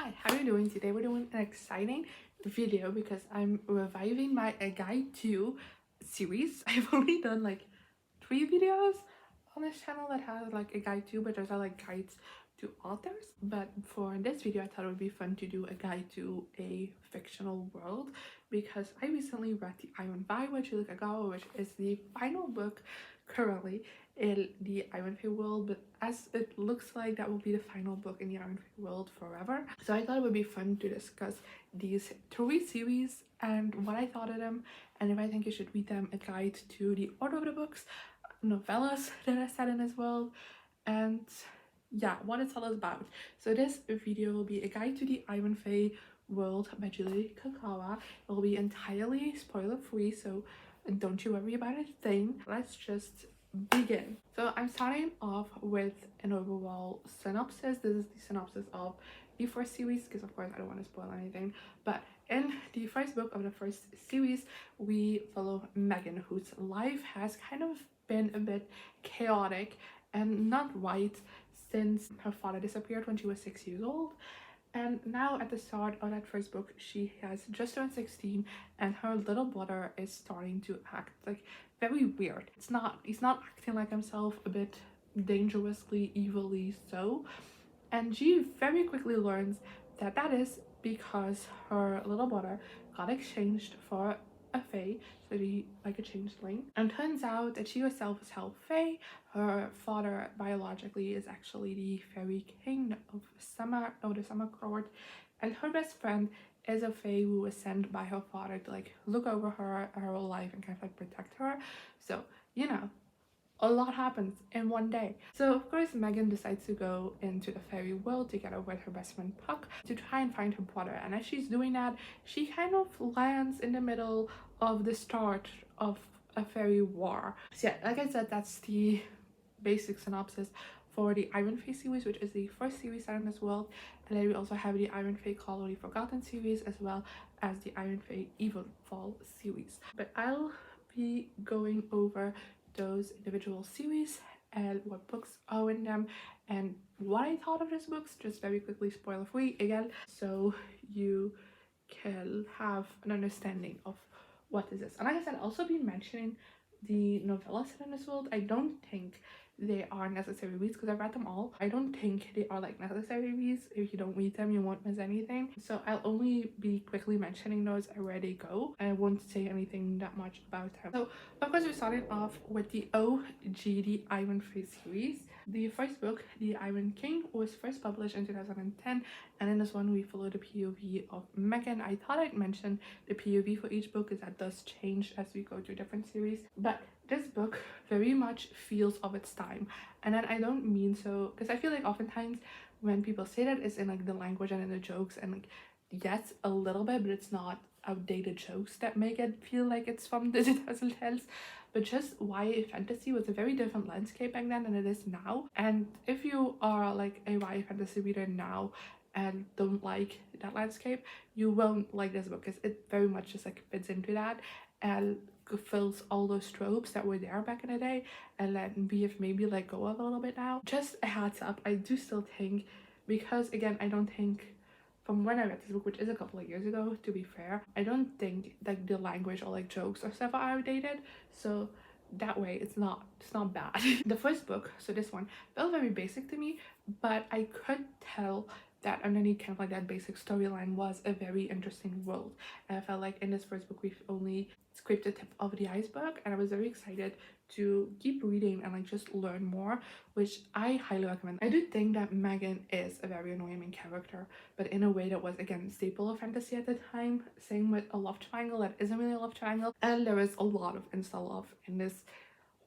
Hi, how are you doing today? We're doing an exciting video because I'm reviving my A Guide to series. I've only done like 3 videos on this channel that has like a guide to, but those are like guides to authors. But for this video, I thought it would be fun to do a guide to a fictional world because I recently read The Evenfall, which is the final book currently in the Ironfall world, but as it looks like that will be the final book in the Ironfall world forever. So I thought it would be fun to discuss these 3 series and what I thought of them, and if I think you should read them, a guide to the order of the books, novellas that are set in as well, and yeah, what it's all about. So this video will be a guide to the Ironfall world by Julie Kakawa. It will be entirely spoiler free, so don't you worry about a thing. Let's just begin. So I'm starting off with an overall synopsis. This is the synopsis of the first series because of course I don't want to spoil anything, but in the first book of the first series we follow Megan, whose life has kind of been a bit chaotic and not right since her father disappeared when she was 6 years old. And now at the start of that first book, she has just turned 16 and her little brother is starting to act like very weird. He's not acting like himself, a bit dangerously, evilly so. And she very quickly learns that that is because her little brother got exchanged for a fae, so like a changeling, and turns out that she herself is half fae. Her father biologically is actually the fairy king of the summer court, and her best friend is a fae who was sent by her father to like look over her whole life and kind of like protect her. So you know, a lot happens in one day. So of course Megan decides to go into the fairy world together with her best friend Puck to try and find her brother, and as she's doing that she kind of lands in the middle of the start of a fairy war. So yeah, like I said, that's the basic synopsis for the Ironfall series, which is the first series set in this world. And then we also have the Ironfall Call of the Forgotten series as well as the Ironfall Evenfall series. But I'll be going over those individual series and what books are in them and what I thought of these books, just very quickly, spoiler free again, so you can have an understanding of what is this. And like I said, I'll also be mentioning the novellas set in this world. I don't think they are necessary reads because I've read them all. I don't think they are like necessary reads. If you don't read them, you won't miss anything. So I'll only be quickly mentioning those as where they go. I won't say anything that much about them. So of course we're starting off with the OG, the Ironfall series. The first book, The Iron King, was first published in 2010, and in this one we follow the POV of Megan. I thought I'd mention the POV for each book because that does change as we go through different series, but this book very much feels of its time. And then I don't mean so because I feel like oftentimes when people say that, it's in like the language and in the jokes, and like yes, a little bit, but it's not outdated jokes that make it feel like it's from the 2010s, but just YA fantasy was a very different landscape back then than it is now. And if you are like a YA fantasy reader now and don't like that landscape, you won't like this book because it very much just like fits into that and fills all those tropes that were there back in the day and let me have maybe let go of a little bit now. Just a heads up, I do still think, because again I don't think, from when I read this book, which is a couple of years ago to be fair, I don't think like the language or like jokes or stuff are outdated, so that way it's not bad. The first book, so this one, felt very basic to me, but I could tell that underneath kind of like that basic storyline was a very interesting world. And I felt like in this first book we've only scraped the tip of the iceberg, and I was very excited to keep reading and like just learn more, which I highly recommend. I do think that Megan is a very annoying main character, but in a way that was again staple of fantasy at the time. Same with a love triangle that isn't really a love triangle, and there is a lot of insta love in this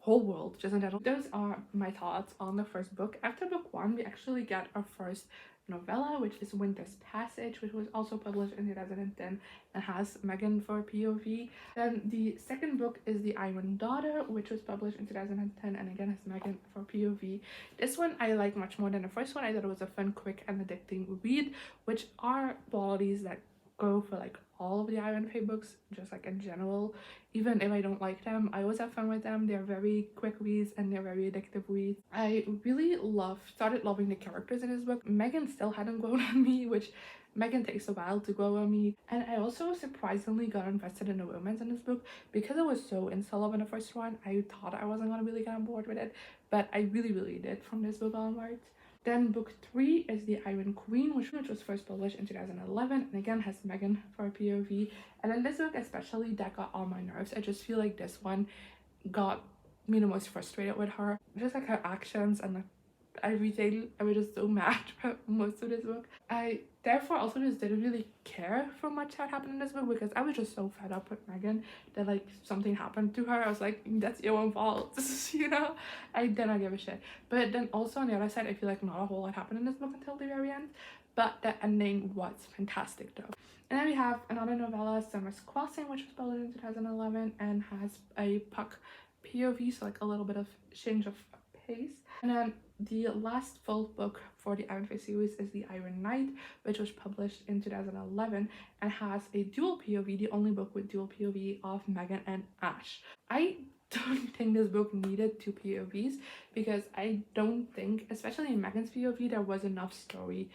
whole world just in general. Those are my thoughts on the first book. After book 1 we actually get our first novella, which is Winter's Passage, which was also published in 2010 and has Megan for POV. Then the second book is The Iron Daughter, which was published in 2010 and again has Megan for POV. This one I like much more than the first one. I thought it was a fun, quick and addicting read, which are qualities that go for like all of the Iron Fey books, just like in general. Even if I don't like them, I always have fun with them. They're very quick reads and they're very addictive reads. I really started loving the characters in this book. Megan still hadn't grown on me, which Megan takes a while to grow on me. And I also surprisingly got invested in the romance in this book because I was so in love in the first one. I thought I wasn't gonna really get on board with it, but I really did from this book onwards. Then book 3 is The Iron Queen, which was first published in 2011 and again has Megan for a POV. And in this book especially, that got on my nerves. I just feel like this one got me the most frustrated with her. Just like her actions and like everything. I was just so mad about most of this book. I therefore also just didn't really care for much that happened in this book because I was just so fed up with Megan that like something happened to her. I was like, that's your own fault, you know? I did not give a shit. But then also on the other side, I feel like not a whole lot happened in this book until the very end. But the ending was fantastic though. And then we have another novella, Summer's Crossing, which was published in 2011 and has a Puck POV, so like a little bit of change of pace. And then the last full book for the Iron Fey series is The Iron Knight, which was published in 2011 and has a dual POV, the only book with dual POV of Megan and Ash. I don't think this book needed two POVs because I don't think, especially in Megan's POV, there was enough story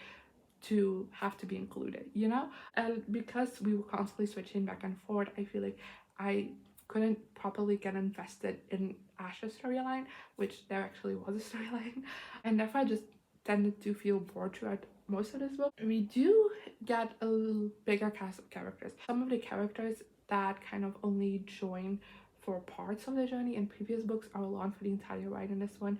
to have to be included, you know? And because we were constantly switching back and forth, I feel like I couldn't properly get invested in Ash's storyline, which there actually was a storyline, and therefore I just tended to feel bored throughout most of this book. We do get a bigger cast of characters. Some of the characters that kind of only join for parts of the journey in previous books are along for the entire ride in this one,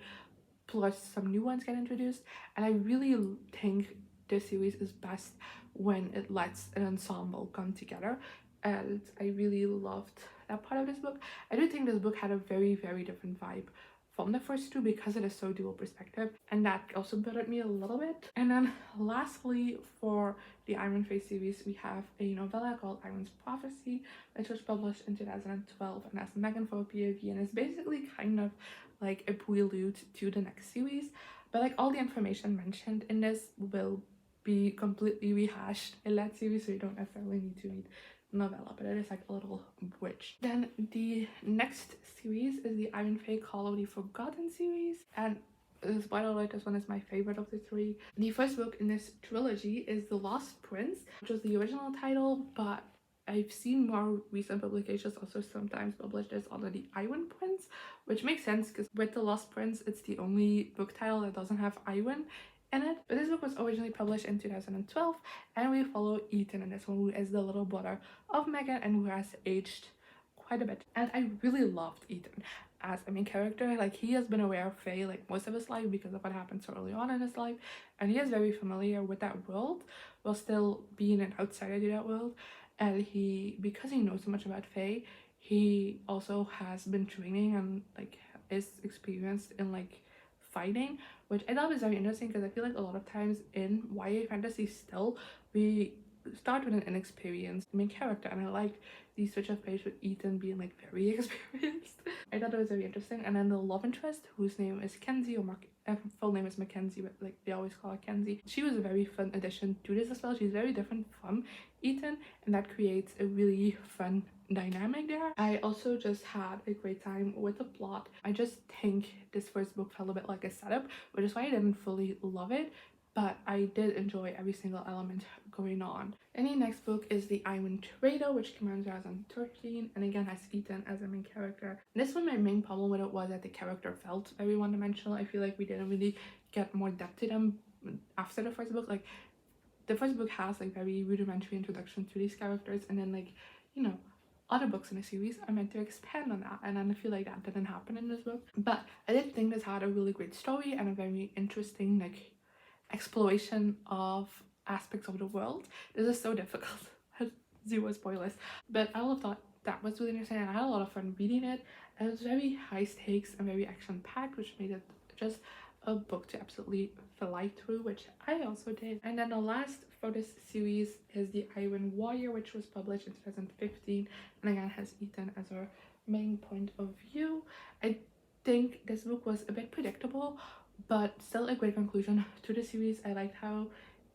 plus some new ones get introduced, and I really think this series is best when it lets an ensemble come together, and I really loved that part of this book. I do think this book had a very different vibe from the first two because it is so dual perspective, and that also bothered me a little bit. And then lastly, for the Iron Fey series, we have a novella called Iron's Prophecy, which was published in 2012 and has Megan for a POV, and is basically kind of like a prelude to the next series, but like all the information mentioned in this will be completely rehashed in that series, so you don't necessarily need to read novella, but it is like a little bridge. Then the next series is the Iron Fey Call of the Forgotten series, and spoiler alert, this one is my favorite of the three. The first book in this trilogy is The Lost Prince, which was the original title, but I've seen more recent publications also sometimes publish this under the Iron Prince, which makes sense because with The Lost Prince, it's the only book title that doesn't have Iron in it. But this book was originally published in 2012, and we follow Ethan in this one, who is the little brother of Megan and who has aged quite a bit. And I really loved Ethan as a main character. Like, he has been aware of Fae like most of his life because of what happened so early on in his life, and he is very familiar with that world while still being an outsider to that world. And because he knows so much about Fae, he also has been training and like is experienced in like fighting, which I thought was very interesting because I feel like a lot of times in YA fantasy still we start with an inexperienced main character, and I liked the switch of pace with Ethan being like very experienced. I thought it was very interesting. And then the love interest, whose name is Kenzie, or full name is Mackenzie, but like they always call her Kenzie. She was a very fun addition to this as well. She's very different from Ethan, and that creates a really fun dynamic there. I also just had a great time with the plot. I just think this first book felt a bit like a setup, which is why I didn't fully love it, but I did enjoy every single element going on. And the next book is The Iron Trader, which came out in 2013 and again has Ethan as a main character. This one, my main problem with it was that the character felt very one-dimensional. I feel like we didn't really get more depth to them after the first book. Like, the first book has like very rudimentary introduction to these characters, and then like, you know, other books in the series are meant to expand on that, and I feel like that didn't happen in this book. But I did think this had a really great story and a very interesting like exploration of aspects of the world. This is so difficult. Zero spoilers, but I all thought that was really interesting, and I had a lot of fun reading it. It was very high stakes and very action packed, which made it just a book to absolutely fly through, which I also did. And then the last for this series is The Iron Warrior, which was published in 2015 and again has Ethan as our main point of view. I think this book was a bit predictable, but still a great conclusion to the series. I liked how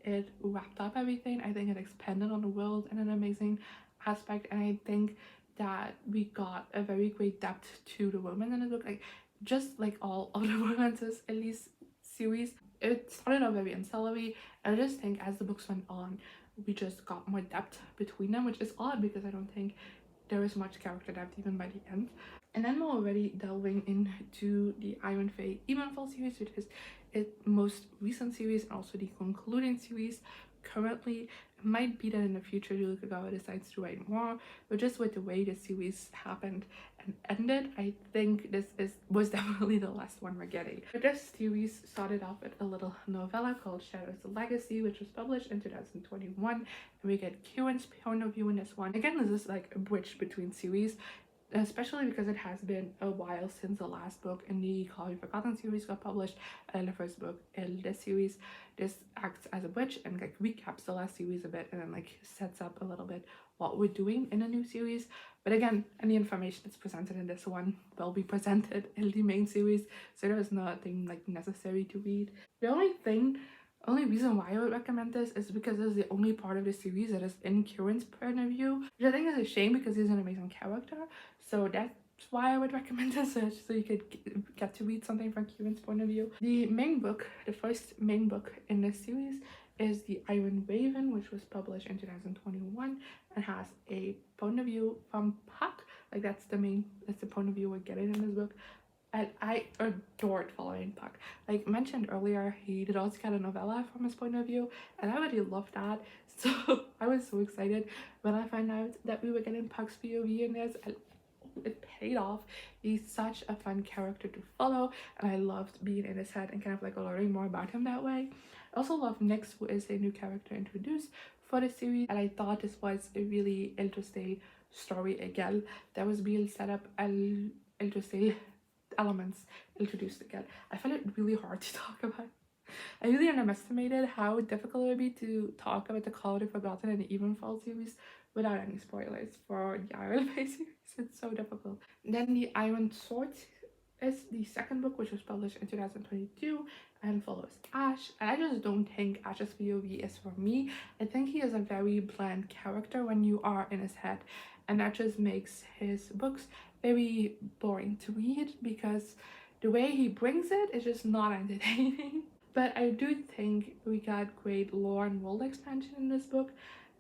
it wrapped up everything. I think it expanded on the world in an amazing aspect, and I think that we got a very great depth to the women in the book. Like just like all of the romances in these series, it started out very unsavory, and I just think as the books went on, we just got more depth between them, which is odd because I don't think there is much character depth even by the end. And then we're already delving into the Iron Fae Evenfall series, which is its most recent series and also the concluding series. Currently, it might be that in the future Yurikawa decides to write more, but just with the way the series happened and ended, I think was definitely the last one we're getting. But this series started off with a little novella called Shadows of Legacy, which was published in 2021, and we get Kieran's point of view in this one. Again, this is like a bridge between series, especially because it has been a while since the last book in the Call Me Forgotten series got published and the first book in this series. This acts as a bridge and like recaps the last series a bit and then like sets up a little bit what we're doing in a new series. But again, any information that's presented in this one will be presented in the main series, so there's nothing like necessary to read. The only reason why I would recommend this is because it's the only part of the series that is in Kieran's point of view, which I think is a shame because he's an amazing character. So that's why I would recommend this, so you could get to read something from Kieran's point of view. The main book, the first main book in this series, is The Iron Raven, which was published in 2021 and has a point of view from Puck. Like that's the point of view we're getting in this book. And I adored following Puck. Like mentioned earlier, he did also get a novella from his point of view, and I really loved that. So I was so excited when I found out that we were getting Puck's POV in this, and it paid off. He's such a fun character to follow, and I loved being in his head and kind of like learning more about him that way. I also love Nyx, who is a new character introduced for the series, and I thought this was a really interesting story again that was being set up and interesting elements introduced again. I found it really hard to talk about. I really underestimated how difficult it would be to talk about the Call of the Forgotten and the Evenfall series without any spoilers for the Iron Fae series. It's so difficult. Then the Iron Sword is the second book, which was published in 2022 and follows Ash. And I just don't think Ash's POV is for me. I think he is a very bland character when you are in his head, and that just makes his books very boring to read because the way he brings it is just not entertaining. But I do think we got great lore and world expansion in this book,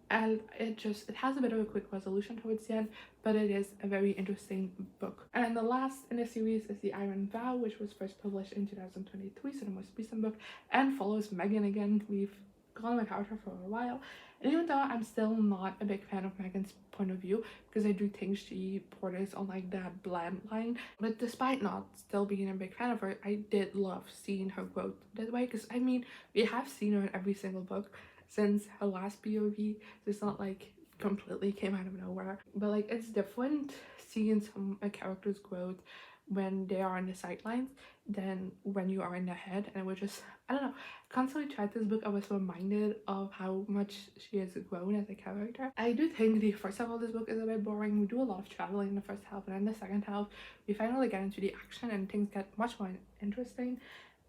and it has a bit of a quick resolution towards the end, but it is a very interesting book. And then the last in the series is The Iron Vow, which was first published in 2023, so the most recent book, and follows Megan again. We've gone without her for a while, and even though I'm still not a big fan of Megan's point of view because I do think she borders on like that bland line, but despite not still being a big fan of her, I did love seeing her growth that way, because I mean we have seen her in every single book since her last POV, so it's not like completely came out of nowhere, but like it's different seeing some characters' growth when they are on the sidelines than when you are in the head. And it was just, I don't know, constantly throughout this book I was reminded of how much she has grown as a character. I do think the first half of this book is a bit boring. We do a lot of traveling in the first half, and then the second half we finally get into the action and things get much more interesting.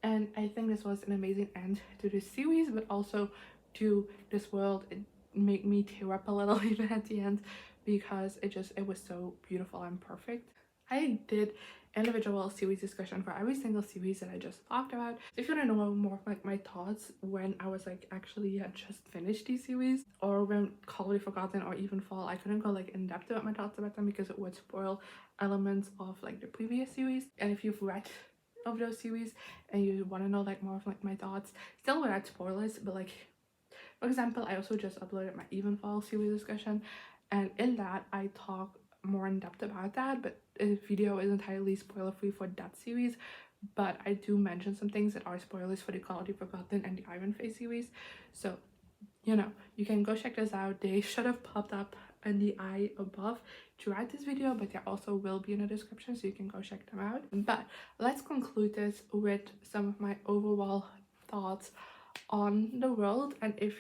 And I think this was an amazing end to this series, but also to this world. It made me tear up a little even at the end because it was so beautiful and perfect. I did individual series discussion for every single series that I just talked about. If you want to know more of like my thoughts when I was like actually had just finished these series, or when Call of the Forgotten or Evenfall, I couldn't go like in depth about my thoughts about them because it would spoil elements of like the previous series. And if you've read of those series and you want to know like more of like my thoughts, still without spoilers, but like for example, I also just uploaded my Evenfall series discussion, and in that I talk more in depth about that, but the video is entirely spoiler free for that series, but I do mention some things that are spoilers for the Call of the Forgotten and the Iron Fae series. So you know, you can go check this out. They should have popped up in the eye above throughout this video, but they also will be in the description, so you can go check them out. But let's conclude this with some of my overall thoughts on the world and if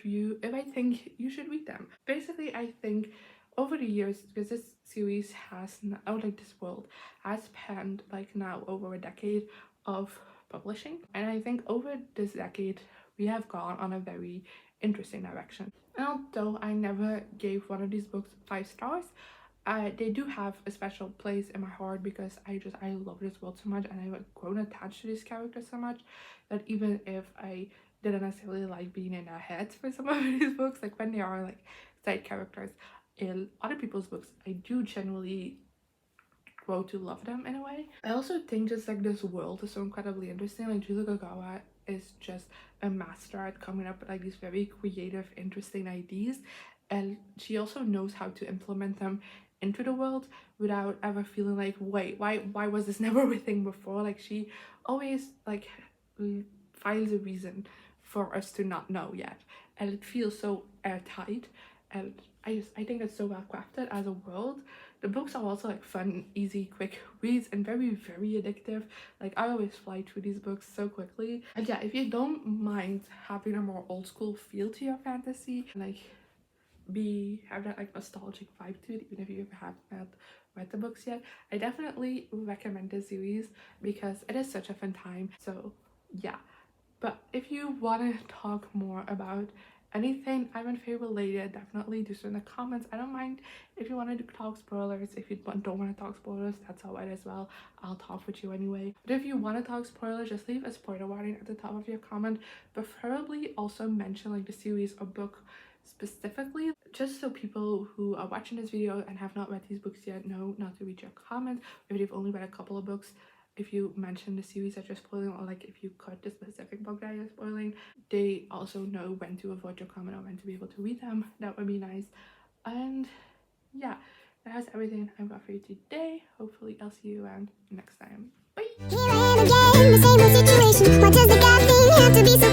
I think you should read them. Basically, I think over the years, because this series has this world has spanned like now over a decade of publishing, and I think over this decade we have gone on a very interesting direction. And although I never gave one of these books 5 stars, they do have a special place in my heart because I love this world so much, and I've grown attached to these characters so much that even if I didn't necessarily like being in their heads for some of these books, like when they are like side characters in other people's books, I do genuinely grow to love them in a way. I also think just like this world is so incredibly interesting. Like Julie Gagawa is just a master at coming up with like these very creative, interesting ideas, and she also knows how to implement them into the world without ever feeling like, wait, why was this never a thing before? Like she always like finds a reason for us to not know yet, and it feels so airtight, and I think it's so well crafted as a world. The books are also like fun, easy, quick reads and very, very addictive. Like I always fly through these books so quickly. And yeah, if you don't mind having a more old school feel to your fantasy, like have that like nostalgic vibe to it, even if you haven't read the books yet, I definitely recommend this series because it is such a fun time. So yeah, but if you want to talk more about anything Evenfall related, definitely do so in the comments. I don't mind if you want to talk spoilers. If you don't want to talk spoilers, that's alright as well. I'll talk with you anyway. But if you want to talk spoilers, just leave a spoiler warning at the top of your comment. Preferably also mention like the series or book specifically, just so people who are watching this video and have not read these books yet know not to read your comments. If you've only read a couple of books, if you mention the series that you're spoiling, or like if you cut the specific book that you're spoiling, they also know when to avoid your comment or when to be able to read them. That would be nice. And yeah, that's everything I've got for you today. Hopefully I'll see you around next time. Bye! Here I am again, the same old situation. Why does the God thing have to be so